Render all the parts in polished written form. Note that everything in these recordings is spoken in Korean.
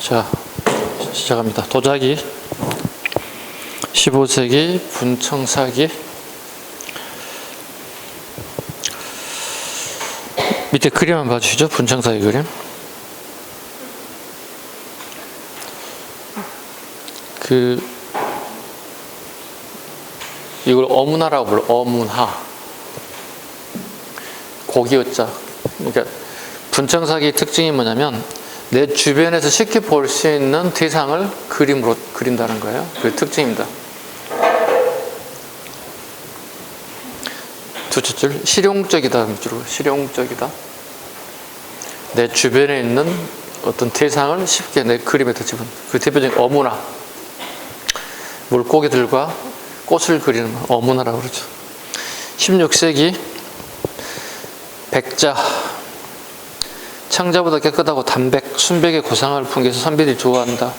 자, 시작합니다. 도자기 15세기 분청사기. 밑에 그림 한번 봐주시죠. 분청사기 그림. 이걸 어문화라고 불러. 어문화. 고기어자. 그러니까 분청사기의 특징이 뭐냐면 내 주변에서 쉽게 볼 수 있는 대상을 그림으로 그린다는 거예요. 그 특징입니다. 두 줄 실용적이다. 밑으로 실용적이다. 내 주변에 있는 어떤 대상을 쉽게 내 그림에다 집은 그 대표적인 어문화. 물고기들과 꽃을 그리는 어문화라고 그러죠. 16세기 백자. 창자보다 깨끗하고 담백, 순백의 고상을 풍겨서 선비들이 좋아한다.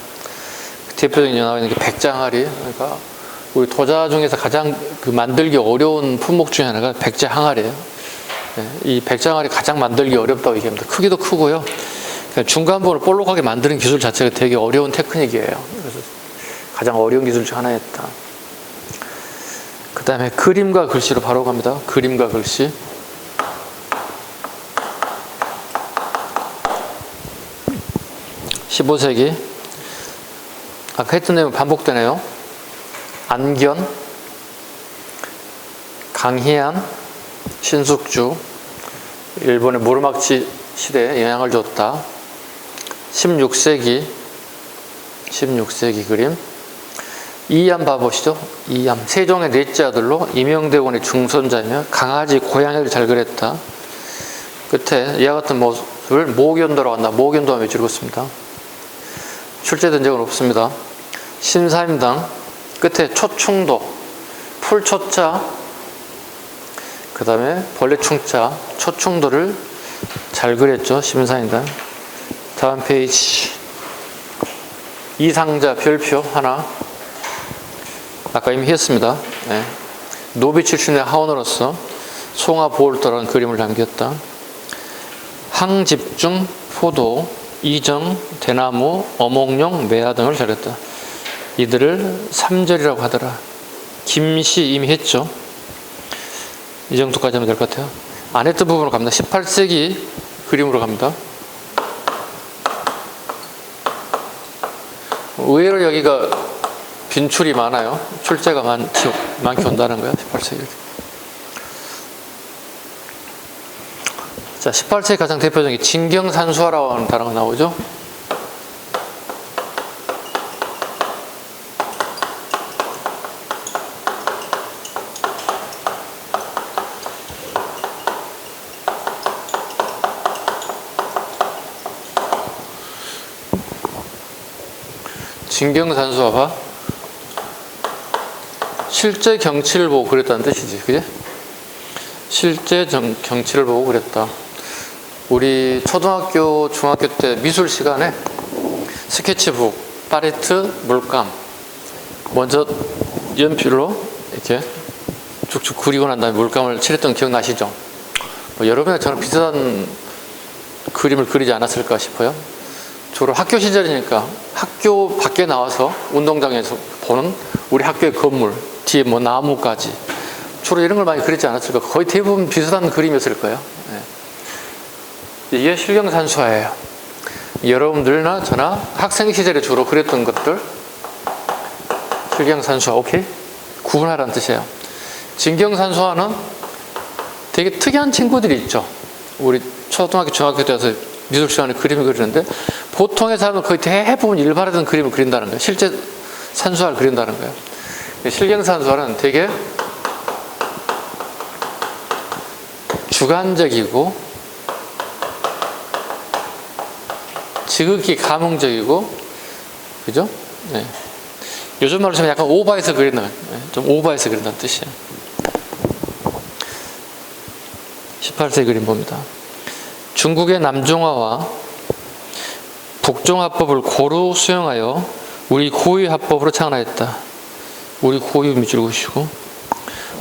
대표적인 나와 있는 게 백자항아리. 그러니까 우리 도자 중에서 가장 만들기 어려운 품목 중에 하나가 백자항아리예요. 이 백자항아리 가장 만들기 어렵다고 얘기합니다. 크기도 크고요. 중간 부분을 볼록하게 만드는 기술 자체가 되게 어려운 테크닉이에요. 그래서 가장 어려운 기술 중 하나였다. 그 다음에 그림과 글씨로 바로 갑니다. 그림과 글씨. 15세기. 아까 했던 내용 반복되네요. 안견, 강희안, 신숙주. 일본의 무르막지 시대에 영향을 줬다. 16세기 그림. 이암 봐보시죠. 이암. 세종의 넷째 아들로 임영대군의 중손자이며 강아지, 고양이를 잘 그렸다. 끝에 이와 같은 모습을 모견도라고 한다. 모견도와 외치고 있습니다. 출제된 적은 없습니다. 신사임당. 끝에 초충도. 풀초자. 그 다음에 벌레충자. 초충도를 잘 그렸죠. 신사임당. 다음 페이지. 이상자 별표 하나. 아까 이미 했습니다. 네. 노비 출신의 하원으로서 송화보울도라는 그림을 남겼다. 항집중, 포도, 이정, 대나무, 어몽룡, 매화 등을 잘했다. 이들을 삼절이라고 하더라. 김씨 이미 했죠. 이 정도까지 하면 될 것 같아요. 안 했던 부분으로 갑니다. 18세기 그림으로 갑니다. 의외로 여기가 빈출이 많아요. 출제가 많게 온다는 거예요. 18세기. 자, 18세기 가장 대표적인 진경산수화라고 하는 단어가 나오죠. 진경산수화가 실제 경치를 보고 그랬다는 뜻이지, 그지? 실제 경치를 보고 그랬다. 우리 초등학교, 중학교 때 미술 시간에 스케치북, 팔레트, 물감 먼저 연필로 이렇게 쭉쭉 그리고 난 다음에 물감을 칠했던 기억 나시죠? 여러분이나 저는 비슷한 그림을 그리지 않았을까 싶어요. 주로 학교 시절이니까 학교 밖에 나와서 운동장에서 보는 우리 학교의 건물, 뒤에 나무까지 주로 이런 걸 많이 그리지 않았을까. 거의 대부분 비슷한 그림이었을 거예요. 이게 실경산수화예요. 여러분들나 저나 학생 시절에 주로 그렸던 것들 실경산수화. 오케이? 구분하라는 뜻이에요. 진경산수화는 되게 특이한 친구들이 있죠. 우리 초등학교, 중학교 때 와서 미술 시간에 그림을 그리는데 보통의 사람은 거의 대부분 일반화된 그림을 그린다는 거예요. 실제 산수화를 그린다는 거예요. 실경산수화는 되게 주관적이고 지극히 감흥적이고, 그죠? 네. 요즘 말로 치면 약간 오버해서 그린다. 좀 오버해서 그린다는 뜻이에요. 18세기 그림 봅니다. 중국의 남종화와 북종화법을 고루 수용하여 우리 고유화법으로 창안하였다. 우리 고유 밑줄 그으시고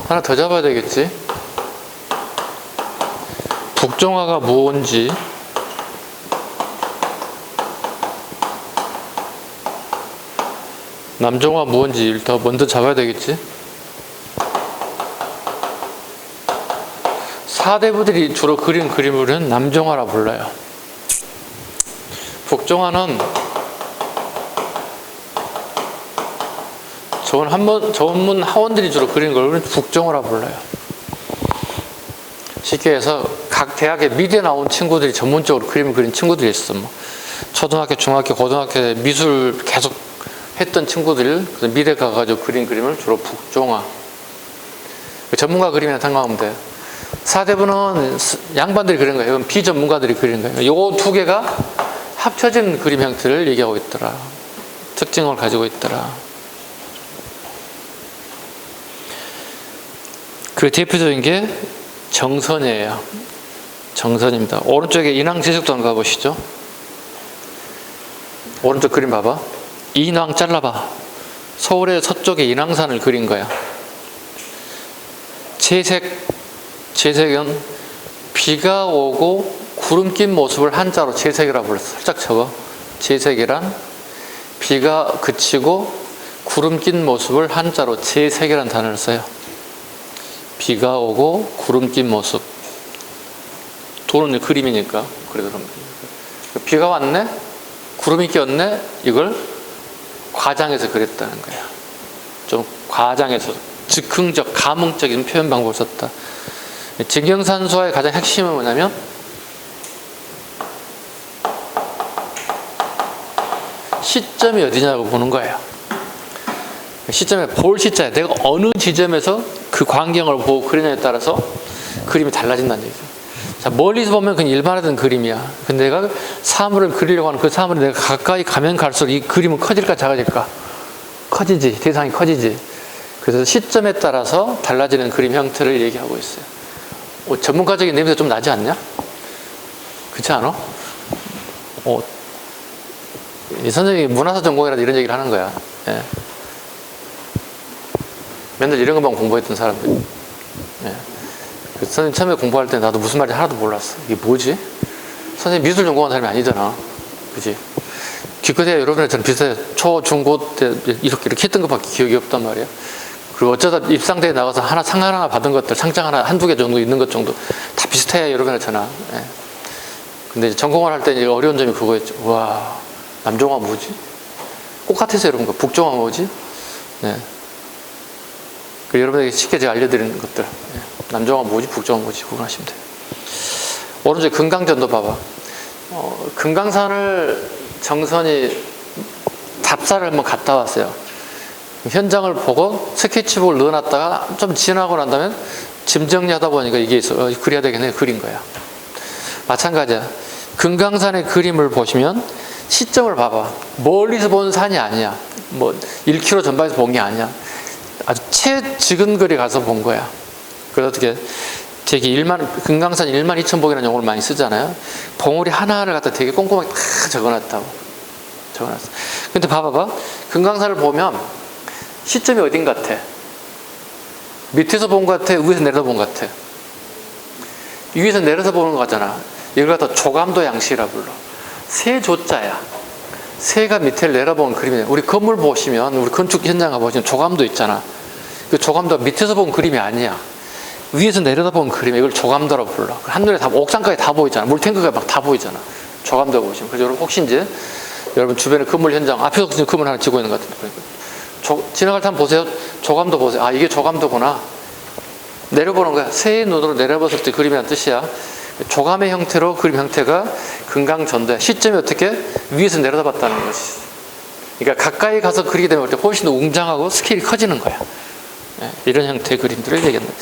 하나 더 잡아야 되겠지. 북종화가 뭔지 남종화 무언지 일단 먼저 잡아야 되겠지. 사대부들이 주로 그린 그림을 남종화라 불러요. 북종화는 전문 하원들이 주로 그리는 걸 북종화라 불러요. 쉽게 해서 각 대학의 미대 나온 친구들이 전문적으로 그림을 그린 친구들이 있어. 뭐 초등학교, 중학교, 고등학교 미술 계속 했던 친구들, 미대 가가지고 그린 그림을 주로 북종화. 전문가 그림이나 생각하면 돼. 사대부는 양반들이 그리는 거예요. 이건 비전문가들이 그리는 거예요. 요 두 개가 합쳐진 그림 형태를 얘기하고 있더라. 특징을 가지고 있더라. 그 대표적인 게 정선이에요. 정선입니다. 오른쪽에 인왕제식도 한번 가보시죠. 오른쪽 그림 봐봐. 인왕 잘라봐. 서울의 서쪽에 인왕산을 그린 거야. 재색은 비가 오고 구름 낀 모습을 한자로 재색이라고 불렀어. 살짝 적어. 재색이란 비가 그치고 구름 낀 모습을 한자로 재색이라는 단어를 써요. 비가 오고 구름 낀 모습. 도는 그림이니까. 그래도 비가 왔네? 구름이 꼈네? 이걸 과장해서 그렸다는 거야. 좀 과장해서 즉흥적, 감흥적인 표현 방법을 썼다. 진경산수화의 가장 핵심은 뭐냐면 시점이 어디냐고 보는 거예요. 시점에 볼 시자야. 내가 어느 지점에서 그 광경을 보고 그리냐에 따라서 그림이 달라진다는 얘기죠. 자, 멀리서 보면 그냥 일반화된 그림이야. 근데 내가 사물을 그리려고 하는 그 사물이 내가 가까이 가면 갈수록 이 그림은 커질까 작아질까? 커지지. 대상이 커지지. 그래서 시점에 따라서 달라지는 그림 형태를 얘기하고 있어요. 전문가적인 냄새 좀 나지 않냐? 그렇지 않아? 이 선생님이 문화사 전공이라도 이런 얘기를 하는 거야. 예. 맨날 이런 것만 공부했던 사람들. 예. 선생님 처음에 공부할 때 나도 무슨 말인지 하나도 몰랐어. 이게 뭐지? 선생님 미술 전공한 사람이 아니잖아. 그지? 기껏해야 여러분이랑 저는 비슷해요. 초, 중, 고 때 이렇게 했던 것밖에 기억이 없단 말이야. 그리고 어쩌다 입상대에 나가서 상 하나 받은 것들, 상장 하나, 한두 개 정도 있는 것 정도 다 비슷해야 여러분이랑 저나. 예. 근데 이제 전공을 할 때 이제 어려운 점이 그거였죠. 와, 남종화 뭐지? 똑같아서 여러분과 북종화 뭐지? 네. 그 여러분에게 쉽게 제가 알려드리는 것들. 네. 남종화 뭐지? 북종화 뭐지? 구분하시면 돼요. 오른쪽에 금강전도 봐봐. 금강산을 정선이 답사를 한번 갔다 왔어요. 현장을 보고 스케치북을 넣어놨다가 좀 지나고 난 다음에 짐 정리하다 보니까 이게 있어. 그려야 되겠네. 그린 거야. 마찬가지야. 금강산의 그림을 보시면 시점을 봐봐. 멀리서 본 산이 아니야. 뭐 1km 전방에서 본 게 아니야. 아주 최지근거리 가서 본 거야. 그래서 어떻게 되게 금강산 12,000봉이라는 용어를 많이 쓰잖아요. 봉우리 하나하나를 갖다 되게 꼼꼼하게 다 적어놨다고. 적어놨어. 근데 봐봐봐. 금강산을 보면 시점이 어딘 같아? 밑에서 본 것 같아? 위에서 내려서 본 것 같아? 위에서 내려서 보는 것 같잖아. 이걸 갖다 조감도 양식이라 불러. 세 조자야. 새가 밑을 내려보는 그림이에요. 우리 건물 보시면, 우리 건축 현장 가보시면 조감도 있잖아. 그 조감도가 밑에서 본 그림이 아니야. 위에서 내려다보는 그림이야. 이걸 조감도라고 불러. 한눈에 다, 옥상까지 다 보이잖아. 물탱크가 막 다 보이잖아. 조감도 보시면. 그래서 여러분 혹시 이제, 여러분 주변에 건물 현장, 앞에서 지금 건물 하나 찍고 있는 것 같은데. 지나갈 때 한번 보세요. 조감도 보세요. 아, 이게 조감도구나. 내려보는 거야. 새의 눈으로 내려봤을 때 그림이란 뜻이야. 조감의 형태로 그림 형태가 금강전도야. 시점이 어떻게? 위에서 내려다봤다는 거지. 그러니까 가까이 가서 그리게 되면 훨씬 더 웅장하고 스케일이 커지는 거야. 이런 형태의 그림들을 얘기한다.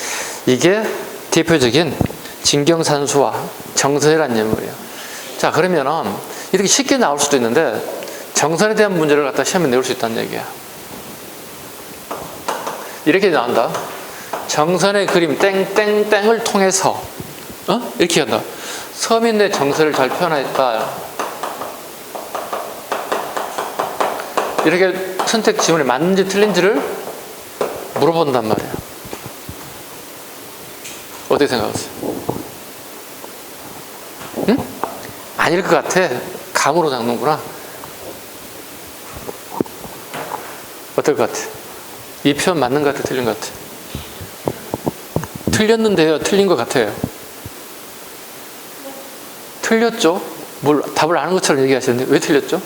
이게 대표적인 진경산수와 정선이라는 예물이에요. 자, 그러면은 이렇게 쉽게 나올 수도 있는데 정선에 대한 문제를 갖다 시험에 내올 수 있다는 얘기야. 이렇게 나온다. 정선의 그림 땡땡땡을 통해서 이렇게 한다. 서민의 정서를 잘 표현했다. 이렇게 선택 지문이 맞는지 틀린지를 물어본단 말이야. 어떻게 생각하세요? 응? 아닐 것 같아. 감으로 잡는구나. 어떨 것 같아? 이 표현 맞는 것 같아? 틀린 것 같아? 틀렸는데요? 틀린 것 같아요? 틀렸죠? 뭘 답을 아는 것처럼 얘기하시는데 왜 틀렸죠?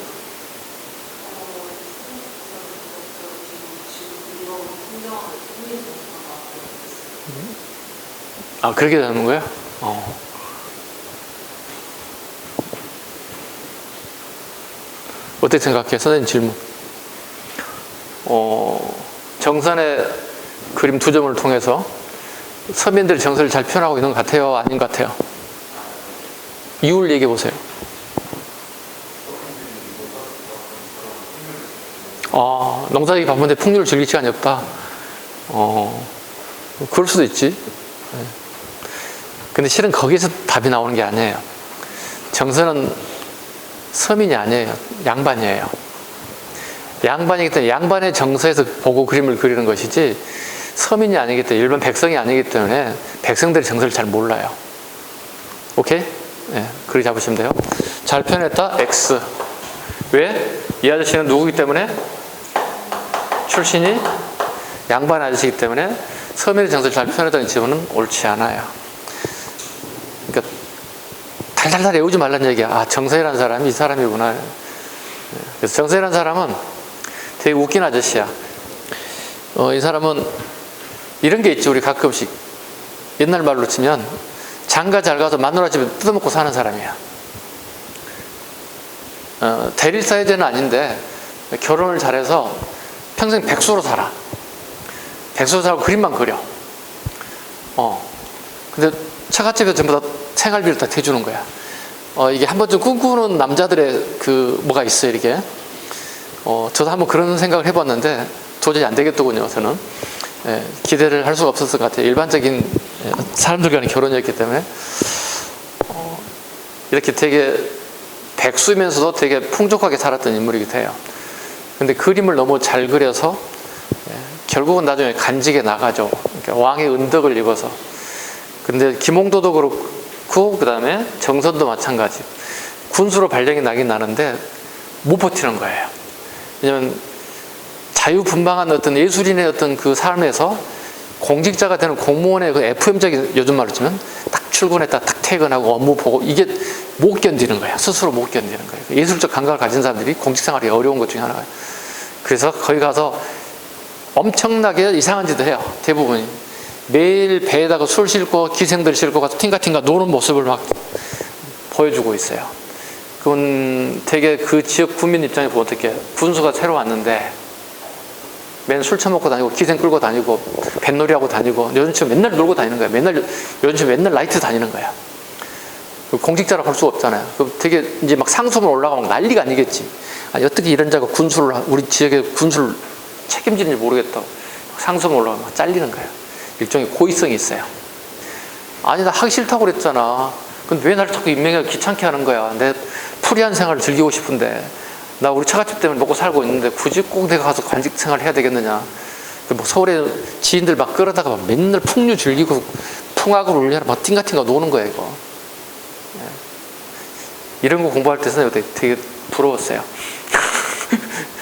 아, 그렇게 되는 거예요? 어떻게 생각해? 선생님 질문. 정선의 그림 두 점을 통해서 서민들이 정서를 잘 표현하고 있는 것 같아요? 아닌 것 같아요? 이유를 얘기해 보세요. 농사지기 바쁜데 풍류를 즐길 시간이 없다. 그럴 수도 있지. 근데 실은 거기서 답이 나오는 게 아니에요. 정서는 서민이 아니에요. 양반이에요. 양반이기 때문에 양반의 정서에서 보고 그림을 그리는 것이지 서민이 아니기 때문에 일반 백성이 아니기 때문에 백성들의 정서를 잘 몰라요. 오케이? 네, 그렇게 잡으시면 돼요. 잘 표현했다. X. 왜? 이 아저씨는 누구기 때문에? 출신이 양반 아저씨이기 때문에 서민의 정서를 잘 표현했다는 지문은 옳지 않아요. 그러니까 달달달 외우지 말라는 얘기야. 아, 정서이라는 사람이 이 사람이구나. 그래서 정서이라는 사람은 되게 웃긴 아저씨야. 이 사람은 이런 게 있지. 우리 가끔씩 옛날 말로 치면 장가 잘 가서 마누라 집에 뜯어먹고 사는 사람이야. 대릴 사회제는 아닌데 결혼을 잘해서 평생 백수로 살아. 백수로 살고 그림만 그려. 근데 처갓집에서 전부 다 생활비를 다 대주는 거야. 이게 한 번쯤 꿈꾸는 남자들의 뭐가 있어요, 이게. 저도 한번 그런 생각을 해봤는데 도저히 안 되겠더군요, 저는. 기대를 할 수가 없었을 것 같아요. 일반적인 사람들 간의 결혼이었기 때문에. 이렇게 되게 백수면서도 되게 풍족하게 살았던 인물이기도 해요. 근데 그림을 너무 잘 그려서 결국은 나중에 간직에 나가죠. 그러니까 왕의 은덕을 입어서. 근데 김홍도도 그렇고 그 다음에 정선도 마찬가지. 군수로 발령이 나긴 나는데 못 버티는 거예요. 왜냐면 자유분방한 어떤 예술인의 어떤 그 삶에서 공직자가 되는 공무원의 그 FM적인 요즘 말로 치면 딱 출근했다 딱 퇴근하고 업무 보고 이게 못 견디는 거야. 스스로 못 견디는 거예요. 예술적 감각을 가진 사람들이 공직생활이 어려운 것 중에 하나가. 그래서 거기 가서 엄청나게 이상한 짓을 해요. 대부분이. 매일 배에다가 술 싣고 기생들 싣고 가서 팅가팅가 노는 모습을 막 보여주고 있어요. 그건 되게 그 지역 구민 입장에 보면 어떻게 군수가 새로 왔는데 맨날 술 처먹고 다니고 기생 끌고 다니고 뱃놀이하고 다니고 요즘처럼 맨날 놀고 다니는 거야. 요즘처럼 맨날 라이트 다니는 거야. 공직자라고 할 수가 없잖아요. 되게 이제 막 상소문 올라가면 난리가 아니겠지. 아니 어떻게 이런 자가 우리 지역의 군수를 책임지는지 모르겠다. 상소문 올라가면 막 잘리는 거예요. 일종의 고의성이 있어요. 아니 나 하기 싫다고 그랬잖아. 근데 왜 나를 자꾸 임명하기 귀찮게 하는 거야. 내 프리한 생활을 즐기고 싶은데 나 우리 처갓집 때문에 먹고 살고 있는데 굳이 꼭 내가 가서 관직 생활을 해야 되겠느냐. 뭐 서울에 지인들 막 끌어다가 막 맨날 풍류 즐기고 풍악을 울려라 막 띵가띵가 노는 거야 이거. 이런 거 공부할 때 선생님 되게 부러웠어요.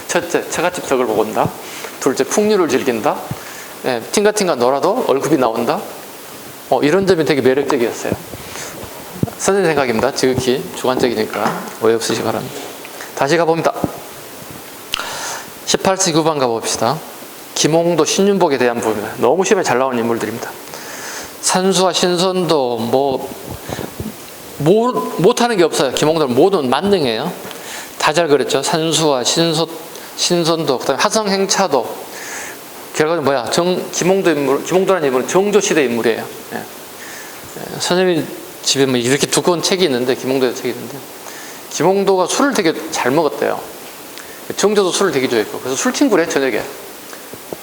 첫째, 처갓집 덕을 보고 온다. 둘째, 풍류를 즐긴다. 팅가팅가 놀아도 얼굴이 나온다. 이런 점이 되게 매력적이었어요. 선생님 생각입니다. 지극히 주관적이니까 오해 없으시기 바랍니다. 다시 가봅니다. 18세기 후반 가봅시다. 김홍도, 신윤복에 대한 부분. 너무 시험에 잘 나오는 인물들입니다. 산수와 신선도 못하는 게 없어요. 김홍도는 모든 만능이에요. 다 잘 그렸죠. 산수와 신선도, 그 다음에 화성행차도. 결과는 뭐야? 김홍도라는 인물은 정조시대 인물이에요. 선생님 집에 뭐 이렇게 두꺼운 책이 있는데, 김홍도의 책이 있는데, 김홍도가 술을 되게 잘 먹었대요. 정조도 술을 되게 좋아했고, 그래서 술친구래, 저녁에.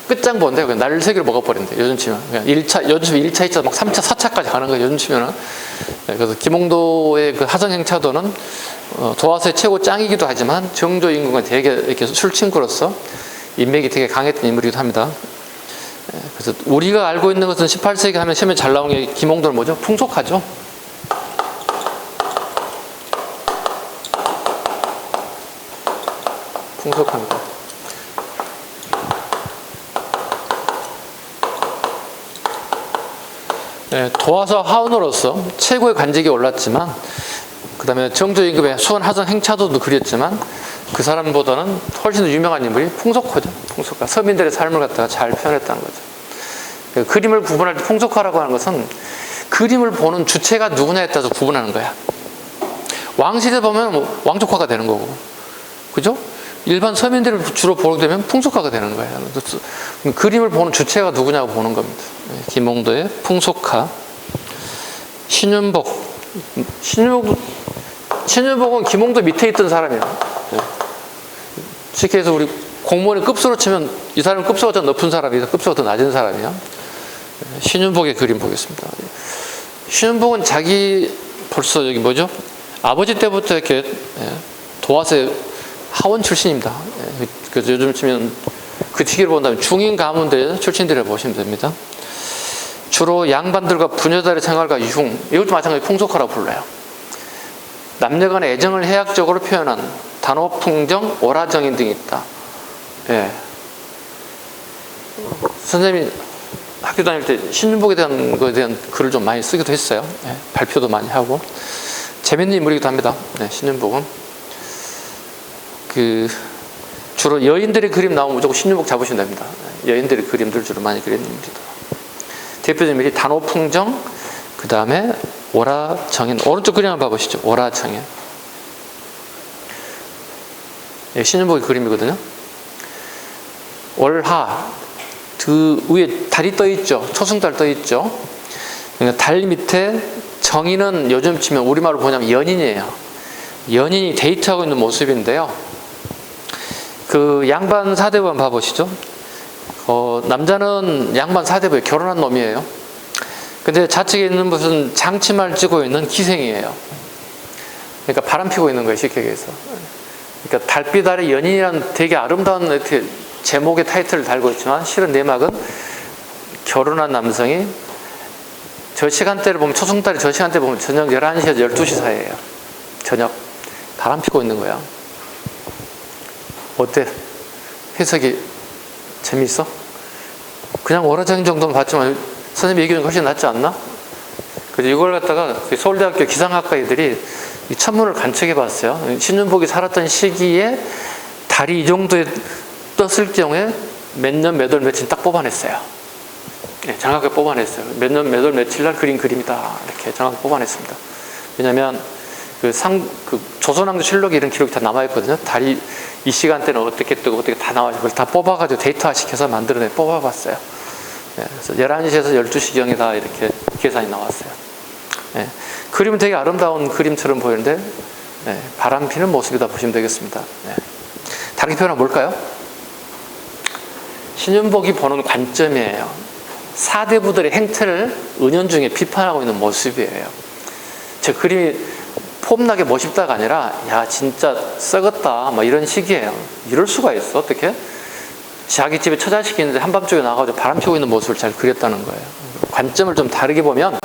끝장본데, 그냥 날새기로 먹어버린대, 요즘 치면. 그냥 1차, 요즘 1차, 2차, 막 3차, 4차까지 가는 거예요, 요즘 치면은. 그래서 김홍도의 그 하성행차도는 도화서의 최고 짱이기도 하지만, 정조 임금과 되게 이렇게 술친구로서 인맥이 되게 강했던 인물이기도 합니다. 그래서 우리가 알고 있는 것은 18세기 하면 시험에 잘 나오는 게 김홍도는 뭐죠? 풍속하죠. 풍속합니다. 도화서 하원으로서 최고의 관직에 올랐지만, 그 다음에 정조임금의 수원하전 행차도도 그렸지만, 그 사람보다는 훨씬 더 유명한 인물이 풍속화죠. 풍속화. 서민들의 삶을 갖다가 잘 표현했다는 거죠. 그림을 구분할 때 풍속화라고 하는 것은 그림을 보는 주체가 누구냐에 따라서 구분하는 거야. 왕실에 보면 왕족화가 되는 거고, 그죠? 일반 서민들을 주로 보게 되면 풍속화가 되는 거예요. 그림을 보는 주체가 누구냐고 보는 겁니다. 김홍도의 풍속화. 신윤복. 신윤복은 김홍도 밑에 있던 사람이에요. 쉽게 해서 우리 공무원의 급수로 치면 이 사람은 급수가 더 높은 사람이고 급수가 더 낮은 사람이야. 신윤복의 그림 보겠습니다. 신윤복은 자기 벌써 여기 뭐죠? 아버지 때부터 이렇게 도화서의 하원 출신입니다. 그래서 요즘 치면 그 시기를 본다면 중인 가문대 출신들을 보시면 됩니다. 주로 양반들과 부녀들의 생활과 유흥, 이것도 마찬가지로 풍속화라고 불러요. 남녀간의 애정을 해학적으로 표현한 단호풍정, 오라정인 등이 있다. 선생님이 학교 다닐 때 신윤복에 대한 것에 대한 글을 좀 많이 쓰기도 했어요. 발표도 많이 하고. 재밌는 인물이기도 합니다. 신윤복은. 주로 여인들의 그림 나오면 무조건 신윤복 잡으시면 됩니다. 여인들의 그림들 주로 많이 그리는 인물이다. 대표적인 인물이 단호풍정, 그 다음에 오라정인. 오른쪽 그림 한번 봐보시죠. 오라정인. 신윤복의 그림이거든요. 월하, 그 위에 달이 떠 있죠. 초승달 떠 있죠. 그러니까 달 밑에 정인은 요즘 치면 우리말로 뭐냐면 연인이에요. 연인이 데이트하고 있는 모습인데요. 그 양반 사대부 한번 봐보시죠. 남자는 양반 사대부에 결혼한 놈이에요. 근데 좌측에 있는 무슨 장치말 찌고 있는 기생이에요. 그러니까 바람 피고 있는 거예요, 쉽게 얘기해서. 그러니까 달빛 아래 연인이라는 되게 아름다운 이렇게 제목의 타이틀을 달고 있지만 실은 내막은 결혼한 남성이 저 시간대를 보면 초승달이 저 시간대 보면 저녁 11시에서 12시 사이에요. 저녁 바람 피고 있는 거야. 어때? 해석이 재미있어? 그냥 오라정인 정도는 봤지만 선생님 얘기 중 훨씬 낫지 않나? 그래서 이걸 갖다가 서울대학교 기상학과애들이 이 천문을 관측해 봤어요. 신윤복이 살았던 시기에 달이 이 정도에 떴을 경우에 몇 년 몇 월 며칠 딱 뽑아냈어요. 정확하게 뽑아냈어요. 몇 년 몇 월 며칠 날 그린 그림이다. 이렇게 정확하게 뽑아냈습니다. 왜냐하면 그 조선왕조 실록에 이런 기록이 다 남아있거든요. 달이 이 시간대는 어떻게 뜨고 어떻게 다 나와요. 그걸 다 뽑아가지고 데이터화 시켜서 뽑아봤어요. 그래서 11시에서 12시경에 이렇게 계산이 나왔어요. 그림은 되게 아름다운 그림처럼 보이는데 바람 피는 모습이다 보시면 되겠습니다. 다르게 표현하면 뭘까요? 신윤복이 보는 관점이에요. 사대부들의 행태를 은연중에 비판하고 있는 모습이에요. 저 그림이 폼나게 멋있다가 아니라 야 진짜 썩었다 막 이런 식이에요. 이럴 수가 있어? 어떻게? 자기 집에 처자식이 있는데 한밤중에 나가서 바람 피고 있는 모습을 잘 그렸다는 거예요. 관점을 좀 다르게 보면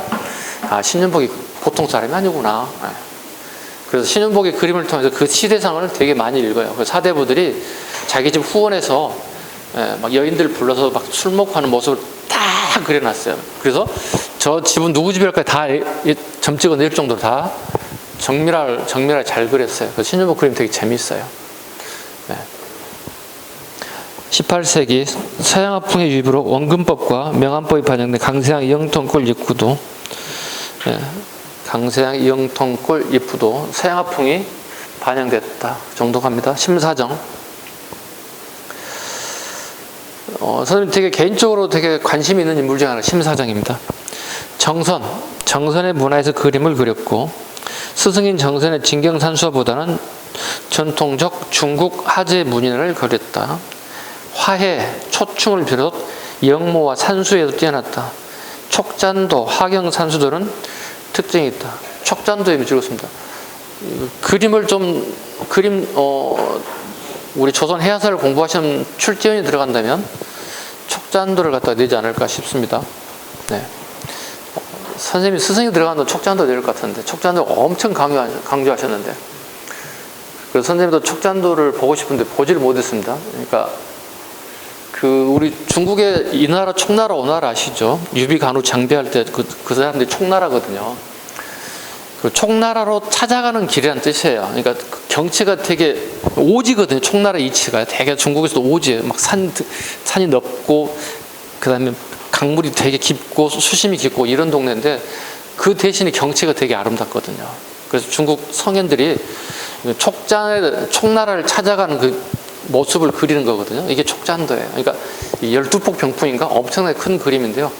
신윤복이 보통 사람이 아니구나. 그래서 신윤복의 그림을 통해서 그 시대상을 되게 많이 읽어요. 그래서 사대부들이 자기 집 후원에서 막 여인들 불러서 막 술 먹고 하는 모습을 다 그려놨어요. 그래서 저 집은 누구 집일까 다 점 찍어 낼 정도로 다 정밀하게 잘 그렸어요. 그래서 신윤복 그림 되게 재밌어요. 18세기 서양화풍의 유입으로 원근법과 명암법이 반영된 강세양 이영통골 입구도 강세양 이영통골 입구도 서양화풍이 반영됐다 정도 갑니다. 심사정. 선생님 되게 개인적으로 되게 관심이 있는 인물 중 하나 심사정입니다. 정선의 문화에서 그림을 그렸고 스승인 정선의 진경산수보다는 전통적 중국 하제 문인을 그렸다. 화해, 초충을 비롯 영모와 산수에도 뛰어났다. 촉잔도, 화경 산수들은 특징이 있다. 촉잔도에 찍었습니다. 우리 조선 해야사를 공부하시는 출제원이 들어간다면 촉잔도를 갖다 내지 않을까 싶습니다. 선생님이 스승이 들어간다면 촉잔도 낼 것 같은데 촉잔도 엄청 강조하셨는데 그래서 선생님도 촉잔도를 보고 싶은데 보지를 못했습니다. 그러니까 우리 중국의 이 나라 총나라 오나라 아시죠? 유비 간후 장비할 때 그 사람들이 총나라거든요. 그 총나라로 찾아가는 길이란 뜻이에요. 그러니까 그 경치가 되게 오지거든요. 총나라 이치가 되게 중국에서도 오지예요. 막 산이 넓고 그다음에 강물이 되게 깊고 수심이 깊고 이런 동네인데 그 대신에 경치가 되게 아름답거든요. 그래서 중국 성현들이 총나라를 찾아가는 그 모습을 그리는 거거든요. 이게 촉잔도예요. 그러니까 12폭 병풍인가 엄청나게 큰 그림인데요.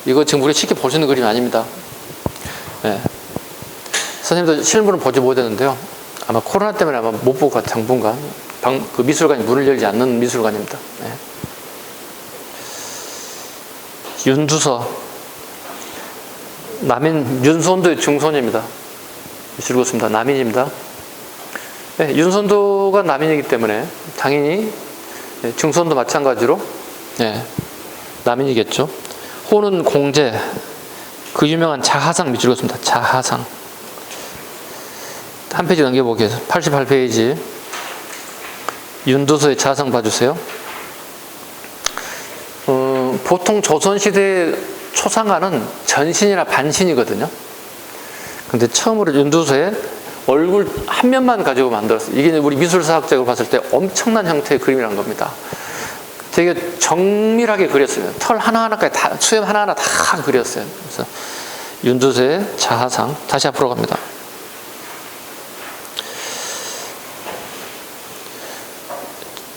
이거 지금 우리가 쉽게 볼 수 있는 그림이 아닙니다. 네. 선생님도 실물은 보지 못했는데요. 아마 코로나 때문에 아마 못 보고 당분간 그 미술관이 문을 열지 않는 미술관입니다. 네. 윤두서 남인 윤선도의 중손입니다. 즐겁습니다. 남인입니다. 네, 윤선도가 남인이기 때문에 당연히 중손도 마찬가지로 남인이겠죠. 호는 공제, 그 유명한 자하상 밑줄긋습니다. 자하상. 한 페이지 넘겨보겠습니다. 88페이지. 윤두서의 자하상 봐주세요. 보통 조선시대 초상화는 전신이나 반신이거든요. 근데 처음으로 윤두서의 얼굴 한 면만 가지고 만들었어요. 이게 우리 미술사학적으로 봤을 때 엄청난 형태의 그림이라는 겁니다. 되게 정밀하게 그렸어요. 털 하나하나까지 다, 수염 하나하나 다 그렸어요. 그래서 윤두서의 자하상. 다시 앞으로 갑니다.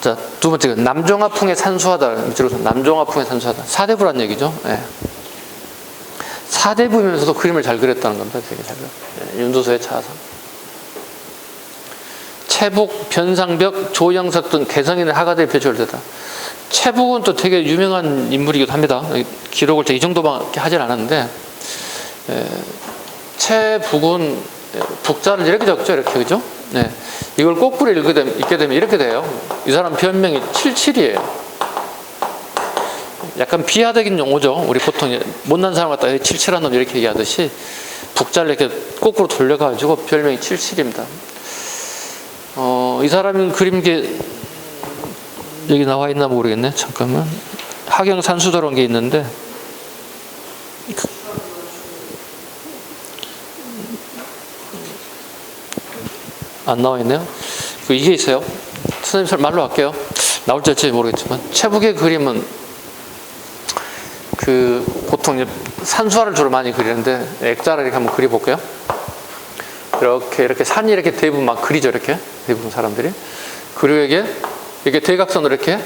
자, 두 번째, 남종화풍에 산수하다. 남종화풍에 산수하다. 사대부란 얘기죠. 네. 사대부면서도 그림을 잘 그렸다는 겁니다. 되게 잘 그렸어요. 윤두서의 자하상. 채북, 변상벽, 조영석 등 개성인의 하가들이 표출되다. 채북은 또 되게 유명한 인물이기도 합니다. 기록을 이 정도밖에 하진 않았는데, 채북은 북자를 이렇게 적죠, 이렇게, 그죠? 네. 이걸 거꾸로 읽게 되면 이렇게 돼요. 이 사람 변명이 77이에요. 약간 비하적인 용어죠. 우리 보통 못난 사람 갖다 77한 놈 이렇게 얘기하듯이 북자를 이렇게 거꾸로 돌려가지고 별명이 77입니다. 이 사람은 그림계 여기 나와 있나 모르겠네. 잠깐만. 하경산수도라는 게 있는데 안 나와 있네요. 이게 있어요. 선생님 말로 할게요. 나올지 할지 모르겠지만 채북의 그림은 보통 이제 산수화를 주로 많이 그리는데 액자를 이렇게 한번 그려볼게요. 이렇게 산이 이렇게 대부분 막 그리죠. 이렇게 대부분 사람들이. 그리고 이게 대각선으로 이렇게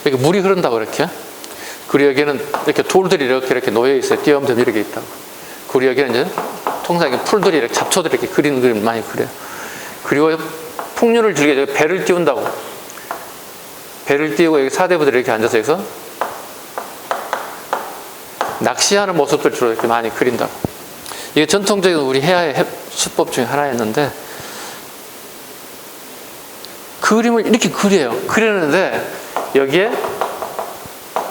물이 흐른다고 이렇게. 그리고 여기는 이렇게 돌들이 이렇게 놓여 있어요. 띄엄띄엄 이렇게 있다고. 그리고 여기는 이제 통상 풀들이 이렇게 잡초들이 이렇게 그리는 그림을 많이 그려요. 그리고 풍류를 즐겨 배를 띄운다고. 배를 띄우고 여기 사대부들이 이렇게 앉아서 여기서 낚시하는 모습들 주로 이렇게 많이 그린다고. 이게 전통적인 우리 해야의 수법 중에 하나였는데 그림을 이렇게 그려요. 그리는데 여기에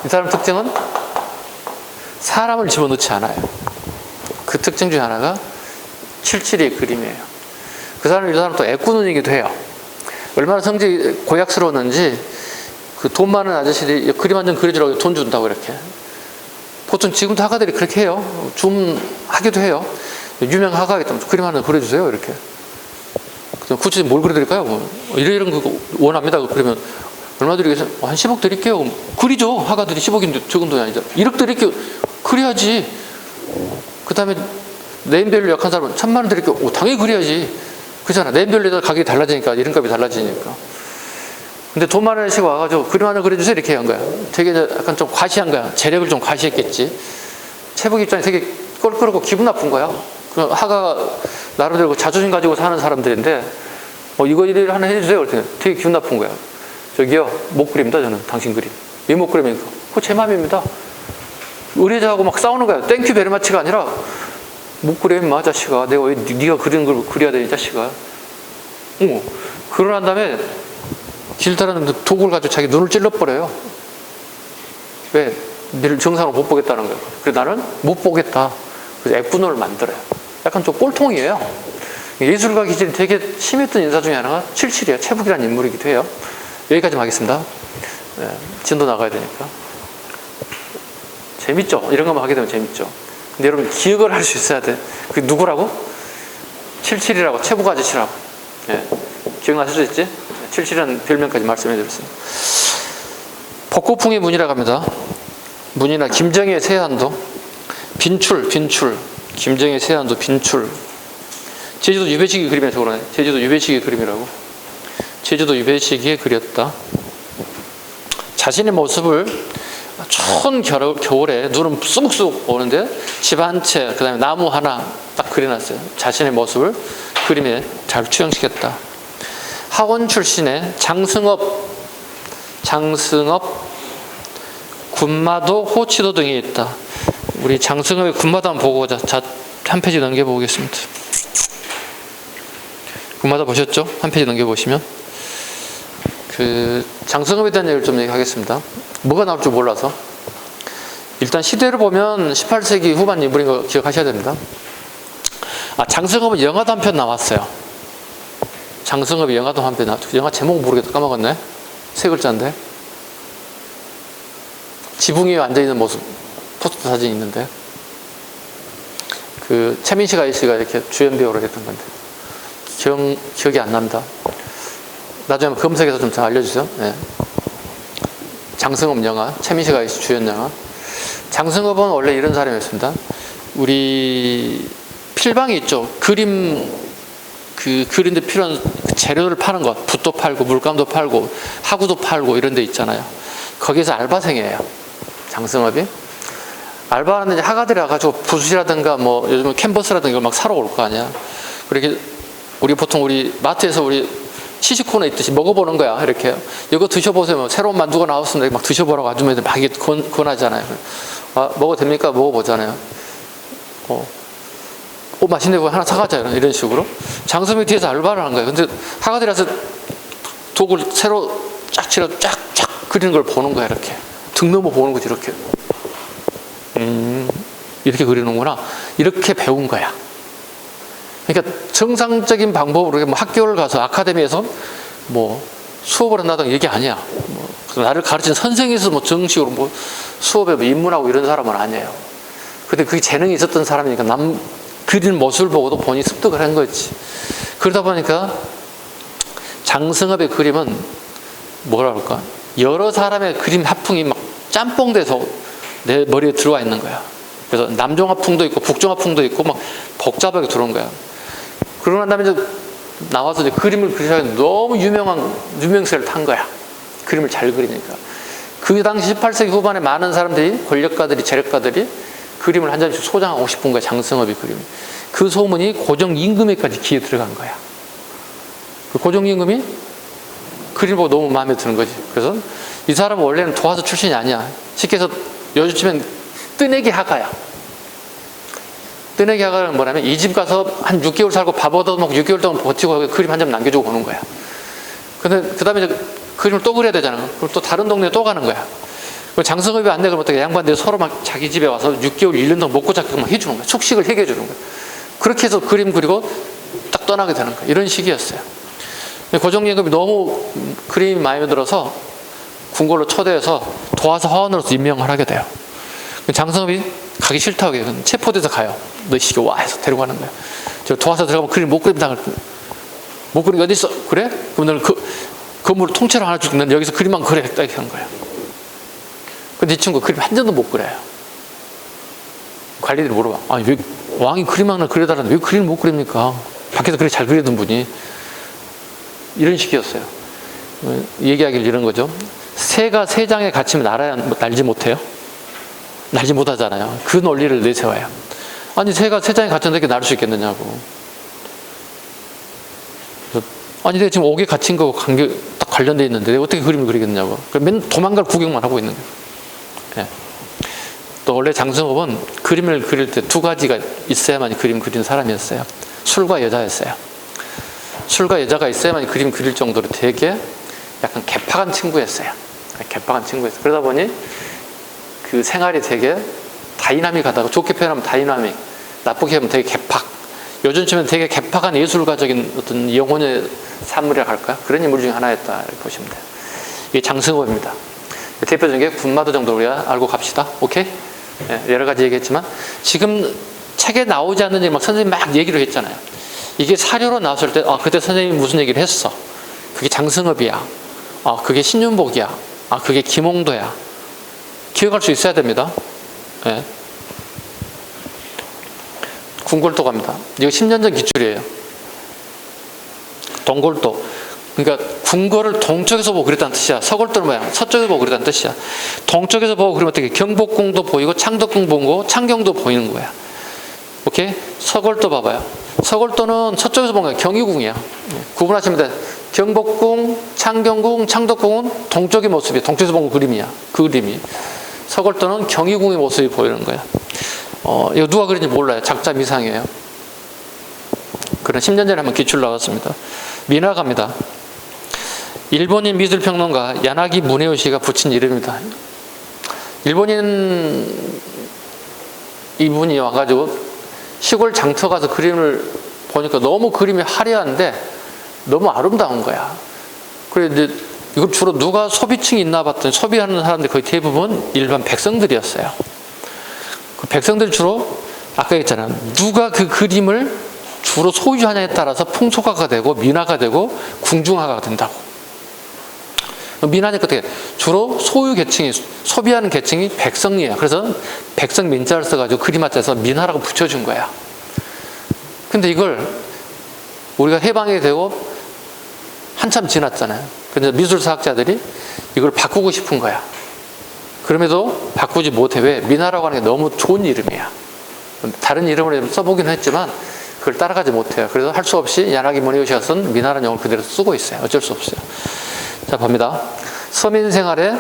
이 사람 특징은 사람을 집어넣지 않아요. 그 특징 중에 하나가 77의 그림이에요. 이 사람 또 애꾸눈이기도 해요. 얼마나 성질이 고약스러웠는지 돈 많은 아저씨들이 그림 한 장 그려주라고 돈 준다고 이렇게. 보통 지금도 하가들이 그렇게 해요. 좀 하기도 해요. 유명 하가겠다면 그림 하나 그려주세요. 이렇게. 구체적으로 뭘 그려드릴까요? 이런 거 원합니다. 그러면 얼마 드리겠어요? 한 10억 드릴게요. 그리죠. 하가들이 10억인데 적은 돈이 아니죠. 1억 드릴게요. 그래야지. 그 다음에 네임밸류 약한 사람은 1000만 원 드릴게요. 당연히 그래야지. 그잖아. 네임밸류에 가격이 달라지니까, 이름값이 달라지니까. 근데 돈 많은 애가 와가지고 그림 하나 그려주세요. 이렇게 한 거야. 되게 약간 좀 과시한 거야. 재력을 좀 과시했겠지. 채북 입장이 되게 껄끄럽고 기분 나쁜 거야. 하가 나름대로 자존심 가지고 사는 사람들인데, 이거 일을 하나 해주세요. 그랬더니 되게 기분 나쁜 거야. 저기요, 못 그립니다. 저는 당신 그림. 왜 못 그립니까? 그거 제 맘입니다. 의뢰자하고 막 싸우는 거야. 땡큐 베리마치가 아니라, 못 그려, 임마, 자식아. 내가 왜 네가 그리는 걸 그려야 되니, 자식아. 그러고 난 다음에 길다라는 도구를 가지고 자기 눈을 찔러버려요. 왜? 니를 정상으로 못 보겠다는 거예요. 그래서 나는 못 보겠다. 그래서 애꾸눈을 만들어요. 약간 좀 꼴통이에요. 예술가 기질이 되게 심했던 인사 중에 하나가 77이에요. 채북이라는 인물이기도 해요. 여기까지 하겠습니다. 진도 나가야 되니까. 재밌죠? 이런 것만 하게 되면 재밌죠. 근데 여러분 기억을 할 수 있어야 돼. 그게 누구라고? 77이라고, 최부가 아저씨라고. 기억나실 수 있지? 77이라는 별명까지 말씀해 드렸습니다. 복고풍의 문이라고 합니다. 문이나 김정희의 세안도, 빈출, 김정희의 세안도 빈출. 제주도 유배식이 그림이라서 그러네. 제주도 유배식의 그림이라고. 제주도 유배식이 그렸다. 자신의 모습을 추운 겨울에 눈은 쑥쑥 오는데 집 한 채, 그 다음에 나무 하나 딱 그려놨어요. 자신의 모습을 그림에 잘 투영시켰다. 학원 출신의 장승업, 군마도, 호치도 등이 있다. 우리 장승업의 군마도 한번 보고 오자. 자, 한 페이지 넘겨보겠습니다. 군마도 보셨죠? 한 페이지 넘겨보시면. 장승업에 대한 얘기를 좀 얘기하겠습니다. 뭐가 나올 줄 몰라서. 일단 시대를 보면 18세기 후반 인물인 거 기억하셔야 됩니다. 장승업은 영화도 한 편 나왔어요. 장승업이 영화도 한 편 나왔죠. 영화 제목 모르겠다. 까먹었네. 3글자인데. 지붕 위에 앉아있는 모습, 포스터 사진이 있는데. 최민식 아저씨가 이렇게 주연 배우로 했던 건데. 기억이 안 납니다. 나중에 검색해서 좀 잘 알려주세요. 장승업 영화, 최민식 아저씨 주연 영화. 장승업은 원래 이런 사람이었습니다. 우리 필방이 있죠. 그린데 필요한 재료를 파는 것, 붓도 팔고 물감도 팔고 하구도 팔고 이런 데 있잖아요. 거기에서 알바생이에요. 장승업이. 알바하는데 하가들이 와가지고 붓이라든가 뭐 요즘은 캔버스라든가 이걸 막 사러 올 거 아니야. 그렇게 보통 우리 마트에서 우리 시식코너 있듯이 먹어보는 거야. 이렇게 이거 드셔보세요. 새로운 만두가 나왔습니다. 막 드셔보라고 아줌마들 막 권하잖아요. 먹어도 됩니까? 먹어보잖아요. 맛있네 보여. 하나 사가자요. 이런 식으로. 장승업이 뒤에서 알바를 한 거예요. 근데 하가들이라서 독을 새로 쫙 칠해서 쫙쫙 그리는 걸 보는 거야. 이렇게 등 넘어 보는 거지. 이렇게 이렇게 그리는구나. 이렇게 배운 거야. 그러니까 정상적인 방법으로 뭐 학교를 가서 아카데미에서 뭐 수업을 한다든가 이게 아니야. 나를 가르친 선생님에서 뭐 정식으로 뭐 수업에 뭐 입문하고 이런 사람은 아니에요. 근데 그게 재능이 있었던 사람이니까 남 그리는 모습을 보고도 본인이 습득을 한 거지. 그러다 보니까 장승업의 그림은 뭐라 그럴까? 여러 사람의 그림 합풍이 막 짬뽕돼서 내 머리에 들어와 있는 거야. 그래서 남종합풍도 있고 북종합풍도 있고 막 복잡하게 들어온 거야. 그러고 난 다음에 이제 나와서 이제 그림을 그리자니 너무 유명세를 탄 거야. 그림을 잘 그리니까. 그 당시 18세기 후반에 많은 사람들이, 권력가들이, 재력가들이 그림을 한 장씩 소장하고 싶은 거야. 장승업이 그림이. 그 소문이 고종임금에까지 귀에 들어간 거야. 그 고종임금이 그림 보고 너무 마음에 드는 거지. 그래서 이 사람은 원래는 도화서 출신이 아니야. 쉽게 해서 요즘 치면 뜨내기 하가야. 뜨내기 하가는 뭐냐면 이 집 가서 한 6개월 살고 밥 얻어먹고 6개월 동안 버티고 그림 한 점 남겨주고 오는 거야. 근데 그 다음에 이제 그림을 또 그려야 되잖아. 그럼 또 다른 동네에 또 가는 거야. 장승업이 안 되면 어떻게 양반들이 서로 막 자기 집에 와서 6개월, 1년 동안 먹고 잡고 막 해주는 거야. 숙식을 해주는 거야. 그렇게 해서 그림 그리고 딱 떠나게 되는 거야. 이런 식이었어요. 고종임금이 너무 그림이 마음에 들어서 궁궐로 초대해서 도화서 화원으로서 임명을 하게 돼요. 장승업이 가기 싫다고 해요. 체포돼서 가요. 너 이 시기 와 해서 데려가는 거야. 저 도화서 들어가면 그림 못 그린다. 못 그린 게 어디 있어? 그래? 그럼 너는 건물을 통째로 하나 줄게. 넌 여기서 그림만 그래. 딱 이렇게 하는 거야. 근데 이 친구 그림 한 점도 못 그려요. 관리들이 물어봐. 아니 왜 왕이 그림 하나 그려달라는데 왜 그림을 못 그립니까? 밖에서 그렇게 잘 그리던 분이. 이런 식이었어요. 얘기하길 이런 거죠. 새가 새 장에 갇히면 날지 못해요? 날지 못하잖아요. 그 논리를 내세워요. 아니 새가 새 장에 갇혔는데 날 수 있겠느냐고. 아니 내가 지금 옥에 갇힌 거 딱 관련돼 있는데 내가 어떻게 그림을 그리겠냐고. 맨 도망갈 구경만 하고 있는 거예요. 네. 또 원래 장승업은 그림을 그릴 때 두 가지가 있어야만 그림 그리는 사람이었어요. 술과 여자였어요. 술과 여자가 있어야만 그림 그릴 정도로 되게 약간 개팍한 친구였어요. 개팍한 친구였어요. 그러다 보니 그 생활이 되게 다이나믹하다고, 좋게 표현하면 다이나믹, 나쁘게 하면 되게 개팍. 요즘 치면 되게 개팍한 예술가적인 어떤 영혼의 산물이라고 할까요? 그런 인물 중에 하나였다 이렇게 보시면 돼요. 이게 장승업입니다. 대표적인 게 군마도 정도 우리가 알고 갑시다. 오케이? 예, 여러 가지 얘기했지만 지금 책에 나오지 않는 얘기 막 선생님이 막 얘기를 했잖아요. 이게 사료로 나왔을 때 그때 선생님이 무슨 얘기를 했어. 그게 장승업이야. 그게 신윤복이야. 그게 김홍도야. 기억할 수 있어야 됩니다. 예. 궁골도 갑니다. 이거 10년 전 기출이에요. 동골도. 그러니까 궁궐을 동쪽에서 보고 그랬다는 뜻이야. 서골도는 뭐야? 서쪽에서 보고 그랬다는 뜻이야. 동쪽에서 보고 그러면 어떻게 경복궁도 보이고 창덕궁 보고 창경도 보이는 거야. 오케이? 서골도 봐봐요. 서골도는 서쪽에서 본 거야. 경희궁이야. 구분하시면 돼. 경복궁, 창경궁, 창덕궁은 동쪽의 모습이야. 동쪽에서 본 그림이야. 그 그림이. 서골도는 경희궁의 모습이 보이는 거야. 이거 누가 그린지 몰라요. 작자 미상이에요. 그런 10년 전에 한번 기출 나왔습니다. 미나가입니다. 일본인 미술평론가 야나기 무네요시가 붙인 이름입니다. 일본인 이분이 와가지고 시골 장터 가서 그림을 보니까 너무 그림이 화려한데 너무 아름다운 거야. 그래 이제 이걸 주로 누가 소비층이 있나 봤더니 소비하는 사람들이 거의 대부분 일반 백성들이었어요. 그 백성들이 주로 아까 했잖아요. 누가 그 그림을 주로 소유하냐에 따라서 풍속화가 되고 민화가 되고 궁중화가 된다고. 민화니까 어떻게 주로 소유 계층이 소비하는 계층이 백성이에요. 그래서 백성 민자를 써가지고 그림한테서 민화라고 붙여준 거야. 근데 이걸 우리가 해방이 되고 한참 지났잖아요. 근데 미술사학자들이 이걸 바꾸고 싶은 거야. 그럼에도 바꾸지 못해. 왜? 민화라고 하는 게 너무 좋은 이름이야. 다른 이름을 써보긴 했지만 그걸 따라가지 못해요. 그래서 할 수 없이 야나기 무네요시가 쓴 민화라는 용어를 그대로 쓰고 있어요. 어쩔 수 없어요. 자, 봅니다. 서민 생활의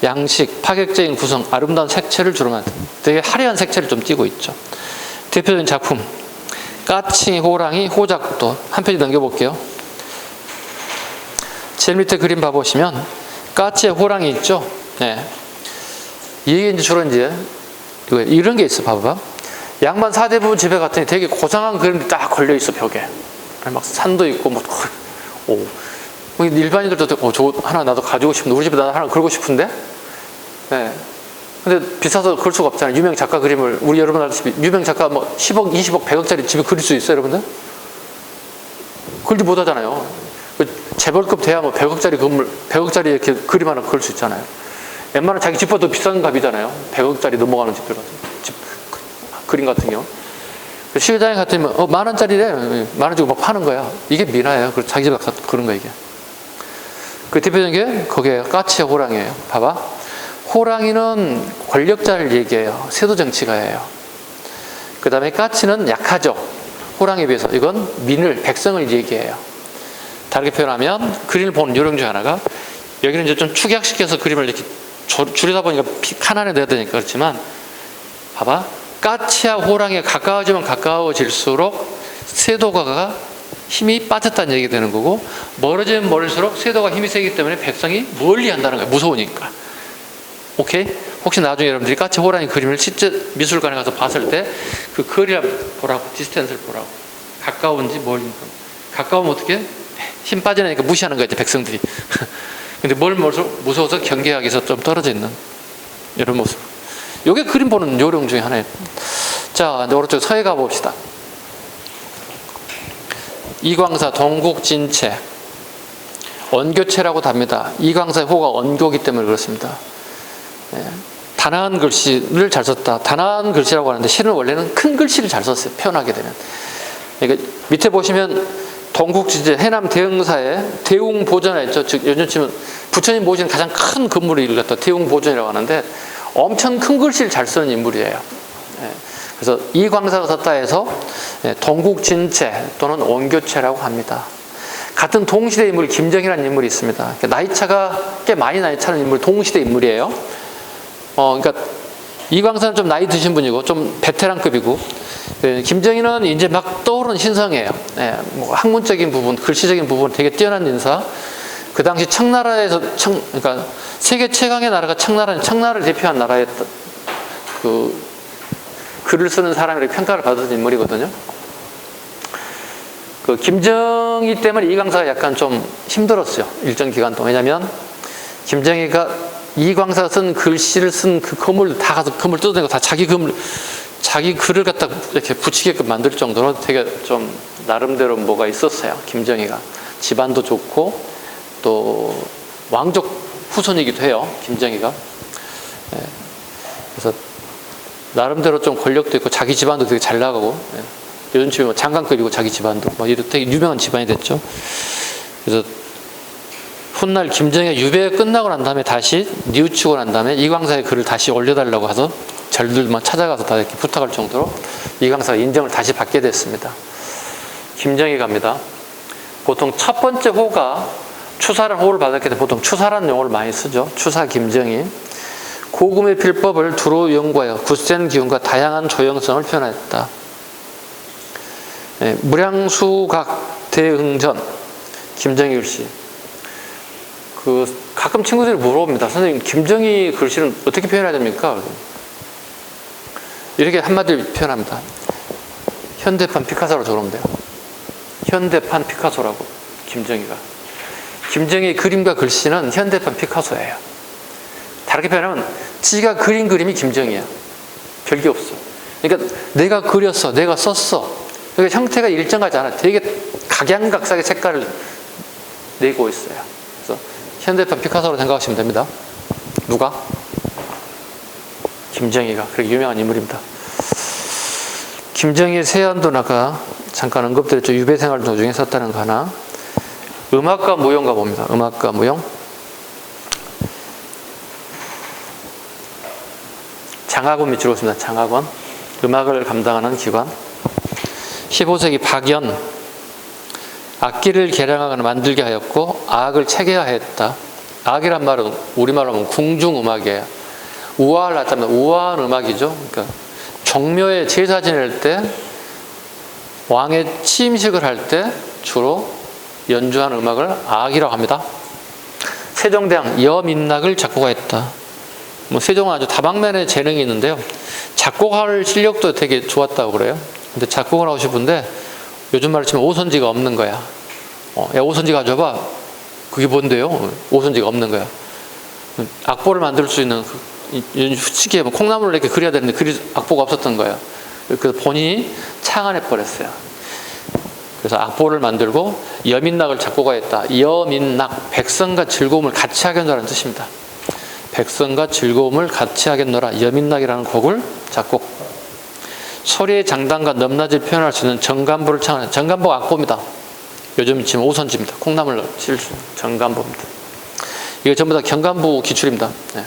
양식, 파격적인 구성, 아름다운 색채를 주로 만든 되게 화려한 색채를 좀 띠고 있죠. 대표적인 작품 까칭이 호랑이 호작도 한 페이지 넘겨볼게요. 제일 밑에 그림 봐보시면 까치의 호랑이 있죠. 네. 이게 이제 주로 이제 이런 게 있어. 봐봐. 양반 사대부부 집에 갔더니 되게 고상한 그림이 딱 걸려 있어. 벽에 막 산도 있고 뭐 일반인들도 저거 하나 나도 가지고 싶은데 우리 집에 나도 하나 그리고 싶은데. 네. 근데 비싸서 그럴 수가 없잖아요. 유명 작가 그림을 우리 여러분 알다시피 유명 작가 뭐 10억, 20억, 100억짜리 집에 그릴 수 있어요, 여러분들? 그리지 못하잖아요. 재벌급 돼야 뭐 100억짜리 건물, 100억짜리 이렇게 그림 하나 그릴 수 있잖아요. 웬만하면 자기 집보다 더 비싼 값이잖아요. 100억짜리 넘어가는 집들 같은 집 그림 같은 경우. 시장에 갔더니 10,000원짜리래. 10,000원 주고 막 파는 거야. 이게 민화예요. 그래서 자기 집에 가서 그런 거야, 이게. 그 대표적인 게 거기에 까치의 호랑이에요. 봐봐. 호랑이는 권력자를 얘기해요. 세도 정치가예요. 그 다음에 까치는 약하죠. 호랑이에 비해서. 이건 민을, 백성을 얘기해요. 다르게 표현하면 그림을 보는 요령 중 하나가 여기는 이제 좀 축약시켜서 그림을 이렇게 줄이다 보니까 칸 안에 넣어야 되니까 그렇지만 봐봐. 까치와 호랑이가 가까워지면 가까워질수록 세도가가 힘이 빠졌다는 얘기가 되는 거고 멀어지면 멀을수록 세도가 힘이 세기 때문에 백성이 멀리 한다는 거예요. 무서우니까. 오케이? 혹시 나중에 여러분들이 까치 호랑이 그림을 실제 미술관에 가서 봤을 때 그 거리를 보라고, 디스턴스를 보라고. 가까운지 멀은지. 가까우면 어떻게? 힘 빠지니까 무시하는 거야, 이제 백성들이. 근데 무서워서 경계하기에서 좀 떨어져 있는 이런 모습. 이게 그림 보는 요령 중에 하나예요. 자, 이제 오른쪽 서해 가봅시다. 이광사 동국진체 언교체라고 답니다. 이광사의 호가 언교기 때문에 그렇습니다. 단아한 글씨를 잘 썼다. 단아한 글씨라고 하는데 실은 원래는 큰 글씨를 잘 썼어요. 표현하게 되면. 그러니까 밑에 보시면 동국진체 해남 대흥사에 대웅보전에 있죠. 즉 요즘쯤은 부처님 모시는 가장 큰 건물을 갖다 대웅보전이라고 하는데 엄청 큰 글씨를 잘 쓰는 인물이에요. 그래서 이광사가 썼다 해서 동국진체 또는 온교체라고 합니다. 같은 동시대 인물 김정희라는 인물이 있습니다. 나이차가 꽤 많이 나이 차는 인물, 동시대 인물이에요. 그러니까 이광사는 좀 나이 드신 분이고 좀 베테랑급이고 김정희는 이제 막 떠오르는 신성이에요. 뭐 학문적인 부분, 글씨적인 부분 되게 뛰어난 인사. 그 당시 청나라에서 그러니까 세계 최강의 나라가 청나라를 대표한 나라의 그 글을 쓰는 사람이라고 평가를 받은 인물이거든요. 그 김정희 때문에 이광사가 약간 좀 힘들었어요. 일정 기간 동안. 왜냐면 김정희가 이광사가 쓴 글씨를 쓴 그 건물 다 가서 건물 뜯어내고 다 자기 글을 갖다 이렇게 붙이게끔 만들 정도로 되게 좀 나름대로 뭐가 있었어요. 김정희가 집안도 좋고 또 왕족 후손이기도 해요. 김정희가. 예. 그래서 나름대로 좀 권력도 있고 자기 집안도 되게 잘 나가고, 예. 요즘쯤에 뭐 장관급이고 자기 집안도 뭐 이렇게 되게 유명한 집안이 됐죠. 그래서 훗날 김정희가 유배 끝나고 난 다음에 다시 뉘우치고 난 다음에 이광사의 글을 다시 올려달라고 해서 절들만 찾아가서 다 이렇게 부탁할 정도로 이광사가 인정을 다시 받게 됐습니다. 김정희가입니다. 보통 첫 번째 호가 추사란 호를 받았기 때문에 보통 추사란 용어를 많이 쓰죠. 추사 김정희. 고금의 필법을 두루 연구하여 굳센 기운과 다양한 조형성을 표현했다. 네, 무량수각 대응전 김정희 글씨. 가끔 친구들이 물어봅니다. 선생님, 김정희 글씨는 어떻게 표현해야 됩니까? 이렇게 한마디로 표현합니다. 현대판 피카소라고 적으면 돼요. 현대판 피카소라고, 김정희가. 김정희의 그림과 글씨는 현대판 피카소예요. 다르게 표현하면 지가 그린 그림이 김정희야. 별게 없어. 그러니까 내가 그렸어, 내가 썼어. 그러니까 형태가 일정하지 않아. 되게 각양각색의 색깔을 내고 있어요. 그래서 현대판 피카소로 생각하시면 됩니다. 누가? 김정희가. 그렇게 유명한 인물입니다. 김정희의 세안도 아까 잠깐 언급드렸죠. 유배 생활 도중에 썼다는 거 하나. 음악과 무용가 봅니다. 음악과 무용. 장학원 밑으로 있습니다. 장학원. 음악을 감당하는 기관. 15세기 박연. 악기를 개량하거나 만들게 하였고 악을 체계화했다. 악이란 말은 우리말로 하면 궁중음악이에요. 우아를 하자면 우아한 음악이죠. 그러니까 종묘에 제사 지낼 때 왕의 취임식을 할 때 주로 연주하는 음악을 악이라고 합니다. 세종대왕 여민락을 작곡했다. 뭐 세종은 아주 다방면의 재능이 있는데요. 작곡할 실력도 되게 좋았다고 그래요. 근데 작곡을 하고 싶은데 요즘 말로 치면 오선지가 없는 거야. 야, 오선지 가져봐. 그게 뭔데요? 오선지가 없는 거야. 악보를 만들 수 있는 솔직히 콩나물을 이렇게 그려야 되는데 악보가 없었던 거예요. 그래서 본인이 창안해 버렸어요. 그래서 악보를 만들고 여민락을 작곡하였다. 여민락, 백성과 즐거움을 같이 하겠노라는 뜻입니다. 백성과 즐거움을 같이 하겠노라. 여민락이라는 곡을 작곡. 소리의 장단과 넘낮을 표현할 수 있는 정간부를 창안해. 정간부가 악보입니다. 요즘 지금 오선지입니다. 콩나물 칠 수 있는 정간부입니다. 이거 전부 다 경간부 기출입니다. 네.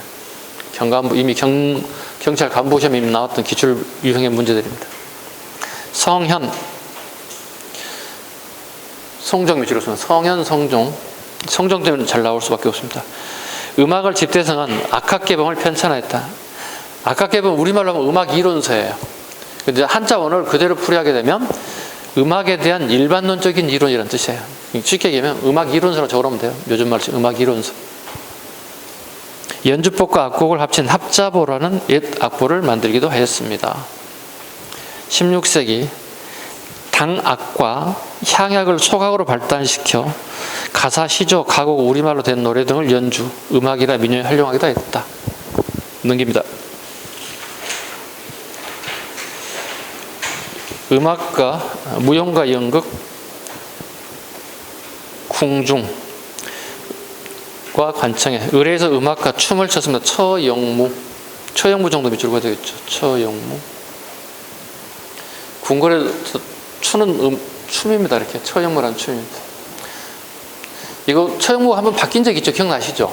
경간부, 이미 경찰 간부 시험에 이미 나왔던 기출 유형의 문제들입니다. 성현, 성종 위치로 쓰면 성현, 성종. 성종 때문에 잘 나올 수밖에 없습니다. 음악을 집대성한 악학개범을 편찬하였다. 악학개범은 우리말로 하면 음악 이론서예요. 근데 한자 원어를 그대로 풀이하게 되면 음악에 대한 일반론적인 이론이라는 뜻이에요. 쉽게 얘기하면 음악 이론서로 적으면 돼요. 요즘 말로 음악 이론서. 연주법과 악곡을 합친 합자보라는 옛 악보를 만들기도 하였습니다. 16세기 당악과 향약을 소각으로 발달시켜 가사, 시조, 가곡, 우리말로 된 노래 등을 연주, 음악이나 민요에 활용하기도 했다. 넘깁니다. 음악가, 무용가 연극, 궁중과 관청에 의뢰에서 음악과 춤을 췄습니다. 처영무 정도 밑으로 가야 되겠죠. 처영무. 궁궐에서 추는 춤입니다. 이렇게 처영무라는 춤입니다. 이거 처영무가 한번 바뀐 적 있죠? 기억나시죠?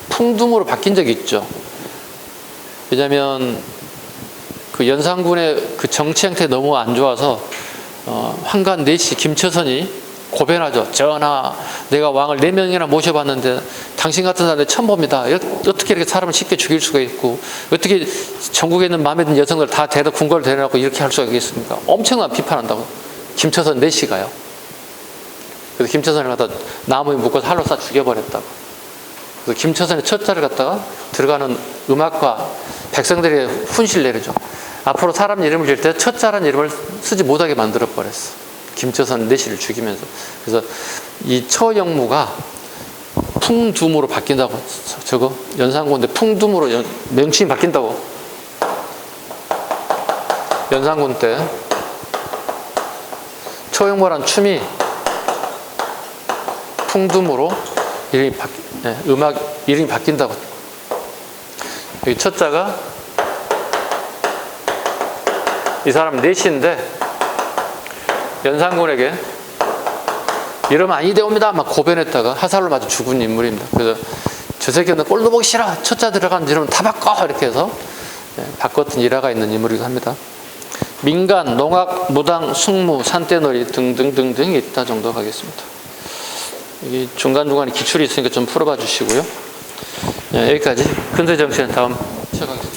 풍둥으로 바뀐 적이 있죠. 왜냐하면 그 연산군의 그 정치 형태 너무 안 좋아서 환관 내시 김처선이 고변하죠. 전하, 내가 왕을 4명이나 모셔봤는데 당신 같은 사람을 처음 봅니다. 어떻게 이렇게 사람을 쉽게 죽일 수가 있고 어떻게 전국에 있는 마음에 드는 여성들 다 대다 궁궐을 데려놓고 이렇게 할 수가 있겠습니까? 엄청난 비판한다고. 김처선 내시가요. 그래서 김처선을 갖다 나무에 묶어서 활로 쏴 죽여버렸다고. 그래서 김처선의 첫자를 갖다가 들어가는 음악과 백성들이 훈시를 내리죠. 앞으로 사람 이름을 질 때 첫자라는 이름을 쓰지 못하게 만들어 버렸어. 김처선 내시를 죽이면서. 그래서 이 처영무가 풍둠으로 바뀐다고. 저거 연산군데 풍둠으로 명칭이 바뀐다고. 연산군 때 초용모란 춤이 풍둠으로 음악 이름이 바뀐다고. 여기 첫 자가 이 사람 넷인데 연산군에게 이러면 아니 되옵니다 막 고변했다가 화살로 맞아 죽은 인물입니다. 그래서 저 새끼는 꼴도 보기 싫어, 첫자 들어간 이러면 다 바꿔, 이렇게 해서 바꿨던 일화가 있는 인물이기도 합니다. 민간, 농악, 무당, 숙무, 산떼놀이 등등등등이 있다 정도 가겠습니다. 여기 중간중간에 기출이 있으니까 좀 풀어봐 주시고요. 여기까지 근대 정치는 다음 시작하겠습니다.